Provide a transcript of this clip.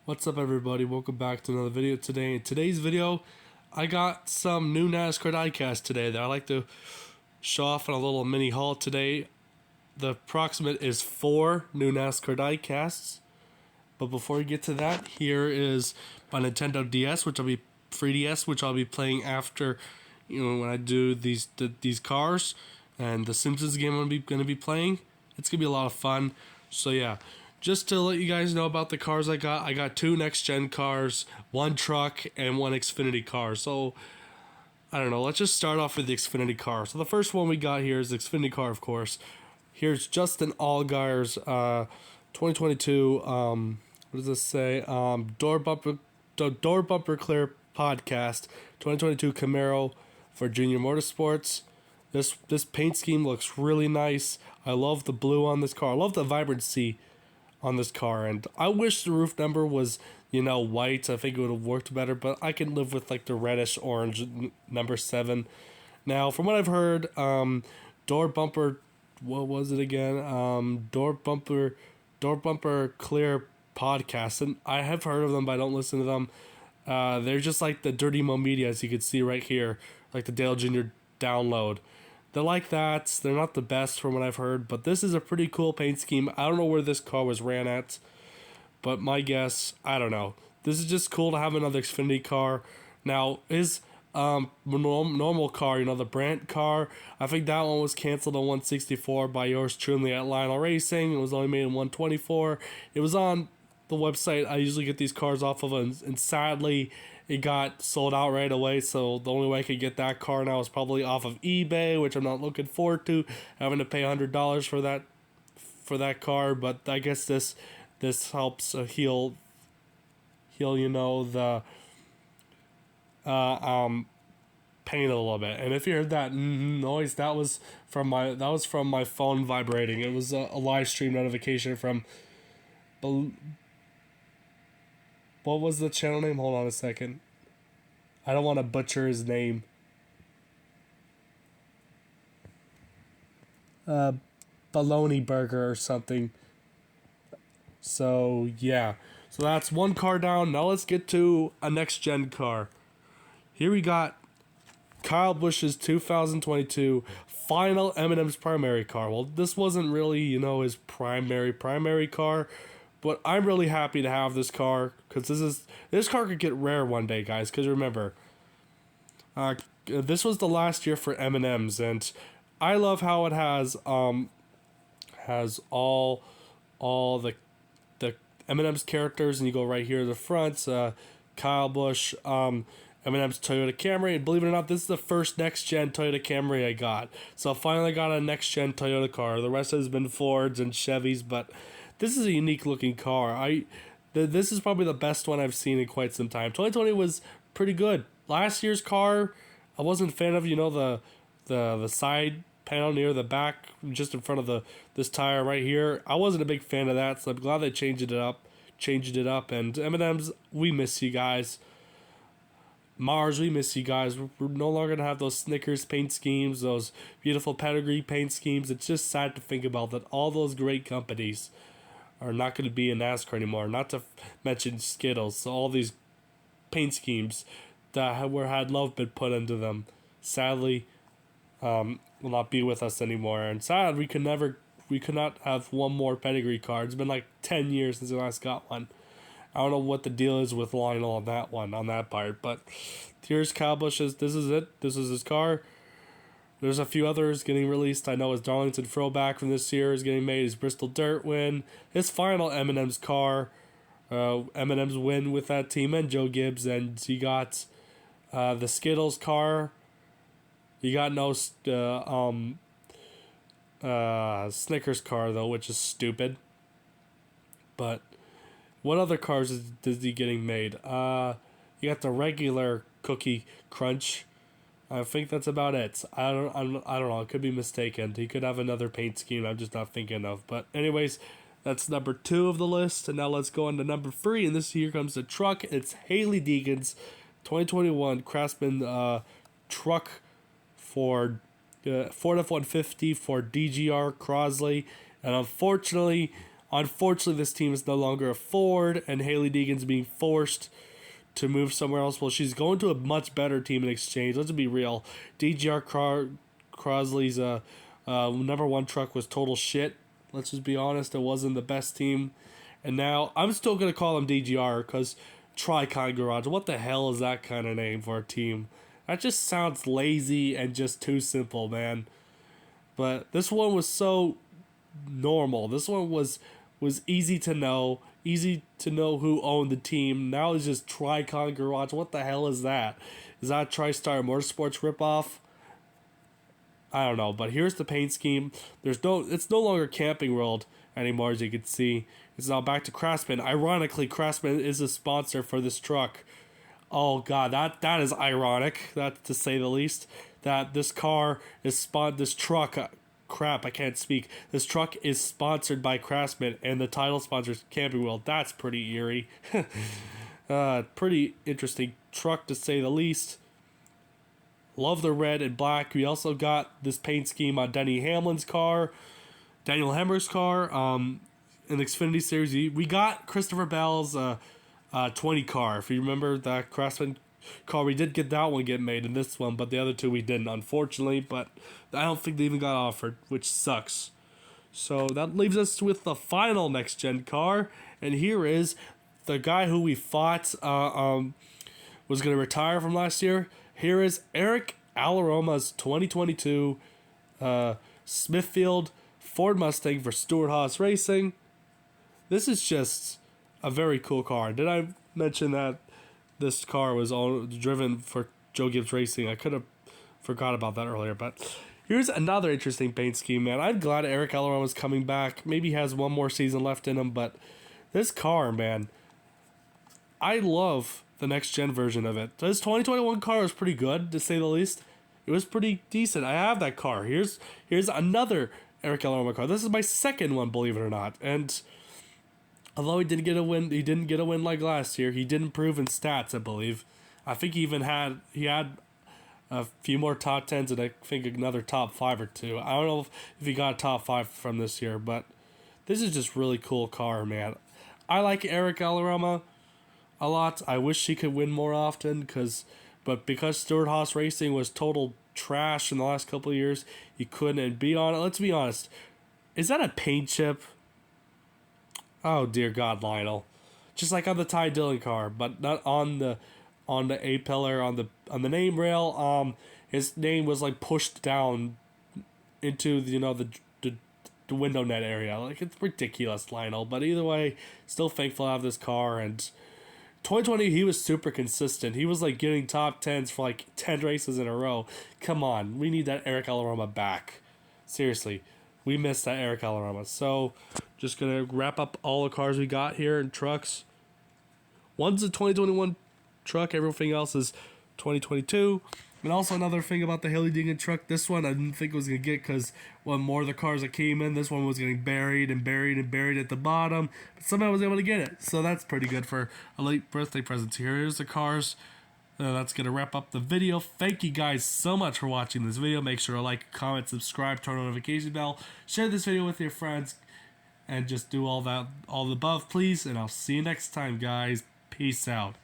What's up, everybody? Welcome back to another video today. In today's video, I got some new NASCAR Diecasts today that I like to show off in a little mini haul today. The approximate is 4 new NASCAR Diecasts. But before we get to that, here is my Nintendo DS, which I'll be 3DS, which I'll be playing after, when I do these cars, and the Simpsons game I'm gonna be playing. It's gonna be a lot of fun. So yeah. Just to let you guys know about the cars I got 2 next-gen cars, 1 truck, and 1 Xfinity car. So, I don't know, let's just start off with the Xfinity car. So the first one we got here is the Xfinity car, of course. Here's Justin Allgaier's 2022, what does this say? Door Bumper Clear Podcast, 2022 Camaro for Junior Motorsports. This paint scheme looks really nice. I love the blue on this car. I love the vibrancy on this car, and I wish the roof number was white. I think it would have worked better, but I can live with like the reddish orange number 7. Now from what I've heard, door bumper, what was it again, door bumper clear podcast, and I have heard of them but I don't listen to them. They're just like the Dirty Mo Media, as you can see right here, like the Dale Jr. download. They're like that. They're not the best from what I've heard, but this is a pretty cool paint scheme. I don't know where this car was ran at, but my guess, I don't know. This is just cool to have another Xfinity car. Now, his normal car, the Brandt car, I think that one was canceled on 164 by yours truly at Lionel Racing. It was only made in 124. It was on the website I usually get these cars off of, and sadly, it got sold out right away, so the only way I could get that car now is probably off of eBay, which I'm not looking forward to, having to pay $100 for that car. But I guess this helps heal the pain a little bit. And if you heard that noise, that was from my phone vibrating. It was a live stream notification from what was the channel name? Hold on a second. I don't want to butcher his name. Baloney Burger or something. So, yeah. So that's one car down. Now let's get to a next-gen car. Here we got Kyle Busch's 2022 final M&M's primary car. Well, this wasn't really, his primary car. But I'm really happy to have this car, because this car could get rare one day, guys. Because remember, this was the last year for M&M's, and I love how it has all the M&M's characters, and you go right here to the front. Kyle Busch, M&M's Toyota Camry, and believe it or not, this is the first next-gen Toyota Camry I got. So I finally got a next-gen Toyota car. The rest has been Fords and Chevys, but this is a unique looking car. This is probably the best one I've seen in quite some time. 2020 was pretty good. Last year's car, I wasn't a fan of, the side panel near the back, just in front of this tire right here. I wasn't a big fan of that, so I'm glad they changed it up. And M&M's, we miss you guys. Mars, we miss you guys. We're no longer going to have those Snickers paint schemes, those beautiful pedigree paint schemes. It's just sad to think about that all those great companies are not going to be in NASCAR anymore. Not to mention Skittles. So all these paint schemes that had love been put into them, sadly, will not be with us anymore. And sad, we could not have one more pedigree car. It's been like 10 years since we last got one. I don't know what the deal is with Lionel on that part. But here's Kyle Busch's. This is it. This is his car. There's a few others getting released. I know his Darlington Throwback from this year is getting made. His Bristol Dirt win. His final M&M's car. M&M's win with that team and Joe Gibbs. And he got the Skittles car. He got no Snickers car, though, which is stupid. But what other cars is he getting made? You got the regular Cookie Crunch. I think that's about it. I don't know. I could be mistaken. He could have another paint scheme I'm just not thinking of. But anyways, that's number 2 of the list. And now let's go on to number 3. And here comes the truck. It's Haley Deegan's 2021 Craftsman truck for Ford F-150 for DGR Crosley. And unfortunately, Unfortunately, this team is no longer a Ford, and Haley Deegan's being forced to move somewhere else. Well, she's going to a much better team in exchange. Let's be real. Crosley's number one truck was total shit. Let's just be honest. It wasn't the best team. And now I'm still going to call them DGR because Tricon Garage. What the hell is that kind of name for a team? That just sounds lazy and just too simple, man. But this one was so normal. This one was easy to know who owned the team. Now it's just Tricon Garage. What the hell is that? Is that TriStar Motorsports ripoff? I don't know, but here's the paint scheme. It's no longer Camping World anymore, as you can see. It's now back to Craftsman. Ironically, Craftsman is a sponsor for this truck. Oh god, that is ironic, that to say the least. That this car is this truck. Crap, I can't speak. This truck is sponsored by Craftsman, and the title sponsors Camping World. That's pretty eerie. Pretty interesting truck to say the least. Love the red and black. We also got this paint scheme on Daniel Hammer's car. In the Xfinity Series. We got Christopher Bell's 20 car. If you remember that Craftsman car, we did get that one get made in this one, but the other two we didn't, unfortunately. But I don't think they even got offered, which sucks. So that leaves us with the final next gen car, and here is the guy who we thought was going to retire from last year. Here is Eric Alaroma's 2022 Smithfield Ford Mustang for Stewart-Haas Racing. This is just a very cool car. Did I mention that this car was all driven for Joe Gibbs Racing? I could have forgot about that earlier, but here's another interesting paint scheme, man. I'm glad Eric Alaroma is coming back. Maybe he has one more season left in him, but this car, man, I love the next gen version of it. This 2021 car was pretty good, to say the least. It was pretty decent. I have that car. Here's another Eric Alaroma car. This is my second one, believe it or not. And although he didn't get a win like last year. He did improve in stats, I believe. I think he had a few more top 10s and I think another top 5 or 2. I don't know if he got a top 5 from this year, but this is just really cool car, man. I like Eric Alaroma a lot. I wish he could win more often, but because Stewart-Haas Racing was total trash in the last couple of years, he couldn't. And let's be honest, is that a paint chip? Oh dear God, Lionel! Just like on the Ty Dillon car, but not on the A-pillar on the name rail. His name was like pushed down into the window net area. Like, it's ridiculous, Lionel. But either way, still thankful to have this car. And 2020, he was super consistent. He was like getting top 10s for like 10 races in a row. Come on, we need that Eric Alaroma back. Seriously, we missed that Eric Alaroma. So, just gonna wrap up all the cars we got here in trucks. One's a 2021 truck. Everything else is 2022. And also another thing about the Haley Deegan truck, this one I didn't think it was going to get because one more of the cars that came in, this one was getting buried and buried and buried at the bottom. But somehow I was able to get it. So that's pretty good for a late birthday present. Here's the cars. That's going to wrap up the video. Thank you guys so much for watching this video. Make sure to like, comment, subscribe, turn on the notification bell. Share this video with your friends. And just do all the above, please. And I'll see you next time, guys. Peace out.